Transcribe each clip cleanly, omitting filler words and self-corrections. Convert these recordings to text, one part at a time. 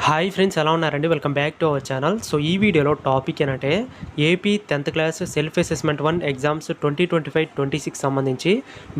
Hi friends, ఎలా ఉన్నారండి? Welcome back to our channel. So ఈ వీడియోలో టాపిక్ ఏంటంటే AP 10th class self assessment 1 exams 2025-26 సంబంధించి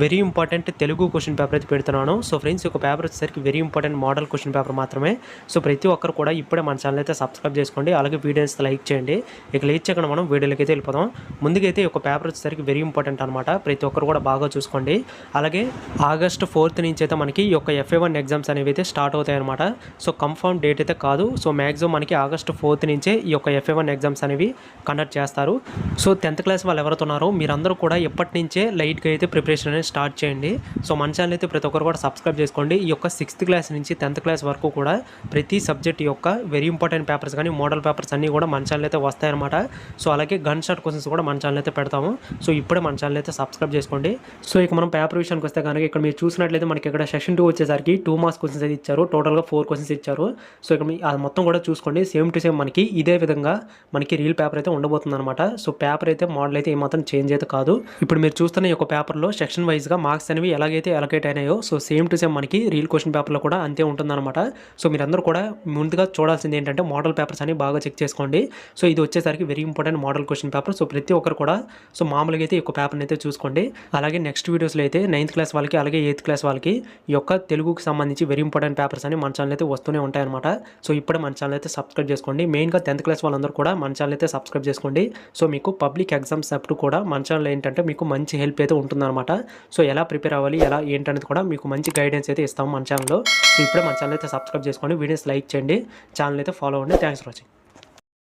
very important Telugu question paper అయితే పెడుతున్నాను. సో ఫ్రెండ్స్, ఒక పేపర్ వచ్చేసరికి very important model question paper మాత్రమే. సో ప్రతి ఒక్కరు కూడా ఇప్పుడే మన ఛానల్ అయితే సబ్స్క్రైబ్ చేసుకోండి, అలాగే వీడియోస్ లైక్ చేయండి. ఇక లేట్ చేయకుండా మనం వీడియోలోకి అయితే వెళ్ళిపోదాం. ముందుకైతే ఒక పేపర్ వచ్చేసరికి వెరీ ఇంపార్టెంట్ అనమాట. ప్రతి ఒక్కరు కూడా బాగా చూసుకోండి. అలాగే ఆగస్ట్ 4th నుంచి అయితే మనకి ఈ యొక్క FA1 ఎగ్జామ్స్ అనేవి అయితే స్టార్ట్ అవుతాయి అనమాట. సో కన్ఫర్మ్ డేట్ అయితే కాదు. సో మ్యాక్సిమం మనకి ఆగస్ట్ 4th నుంచే ఈ యొక్క FA1 ఎగ్జామ్స్ అనేవి కండక్ట్ చేస్తారు. సో 10th క్లాస్ వాళ్ళు ఎవరైతే ఉన్నారో మీరందరూ కూడా ఎప్పటి నుంచే లైట్గా అయితే ప్రిపరేషన్ అనేది స్టార్ట్ చేయండి. సో మన ఛానల్ అయితే ప్రతి ఒక్కరు కూడా సబ్స్క్రైబ్ చేసుకోండి. ఈ యొక్క 6th క్లాస్ నుంచి 10th క్లాస్ వరకు కూడా ప్రతి సబ్జెక్ట్ యొక్క వెరీ ఇంపార్టెంట్ పేపర్స్ కానీ మోడల్ పేపర్స్ అన్నీ కూడా మన ఛానల్ అయితే వస్తాయన్నమాట. సో అలాగే గన్ షాట్ క్వశ్చన్స్ కూడా మన ఛానల్ అయితే పెడతాము. సో ఇప్పుడే మన ఛానల్ అయితే సబ్స్క్రైబ్ చేసుకోండి. సో ఇక మనం పేపర్ విషయానికి వస్తే కనుక ఇక్కడ మీరు చూసినట్లయితే మనకి ఇక్కడ సెషన్ 2 వచ్చేసరికి 2 మార్క్స్ క్వశ్చన్స్ అయితే ఇచ్చారు. టోటల్గా 4 క్వశ్చన్స్ ఇచ్చారు. సో ఇక్కడ అది మొత్తం కూడా చూసుకోండి. సేమ్ టు సేమ్ మనకి ఇదే విధంగా మనకి రీల్ పేపర్ అయితే ఉండబోతుంది అనమాట. సో పేపర్ అయితే మోడల్ అయితే ఏమాత్రం చేంజ్ అయితే కాదు. ఇప్పుడు మీరు చూస్తున్న ఈ యొక్క పేపర్లో సెక్షన్ వైజ్గా మార్క్స్ అనేవి ఎలాగైతే అలొకేట్ అయినాయో సో సేమ్ టు సేమ్ మనకి రీల్ క్వశ్చన్ పేపర్లో కూడా అంతే ఉంటుందన్నమాట. సో మీరందరూ కూడా ముందుగా చూడాల్సింది ఏంటంటే మోడల్ పేపర్స్ అని బాగా చెక్ చేసుకోండి. సో ఇది వచ్చేసరికి very important model question paper. So ప్రతి ఒక్కరు కూడా సో మామూలుగా అయితే ఈ యొక్క పేపర్ని అయితే చూసుకోండి. అలాగే నెక్స్ట్ వీడియోస్లో అయితే 9th క్లాస్ వాళ్ళకి అలాగే 8th క్లాస్ వాళ్ళకి ఈ యొక్క తెలుగుకి సంబంధించి వెరీ ఇంపార్టెంట్ పేపర్స్ అని మన ఛానల్ అయితే వస్తూనే ఉంటాయన్నమాట. సో ఇప్పుడే మన ఛానల్ అయితే సబ్స్క్రైబ్ చేసుకోండి. మెయిన్గా 10th క్లాస్ వాళ్ళందరూ కూడా మన ఛానల్ అయితే సబ్స్క్రైబ్ చేసుకోండి. సో మీకు పబ్లిక్ ఎగ్జామ్స్ అప్పుడు కూడా మన ఛానల్ ఏంటంటే మీకు మంచి హెల్ప్ అయితే ఉంటుందన్నమాట. సో ఎలా ప్రిపేర్ అవ్వాలి, ఎలా ఏంటనేది కూడా మీకు మంచి గైడెన్స్ అయితే ఇస్తాము మన ఛానల్లో. సో ఇప్పుడే మన ఛానల్ అయితే సబ్స్క్రైబ్ చేసుకోండి, వీడియోస్ లైక్ చేయండి, ఛానల్ అయితే ఫాలో అవ్వండి. Thanks for watching.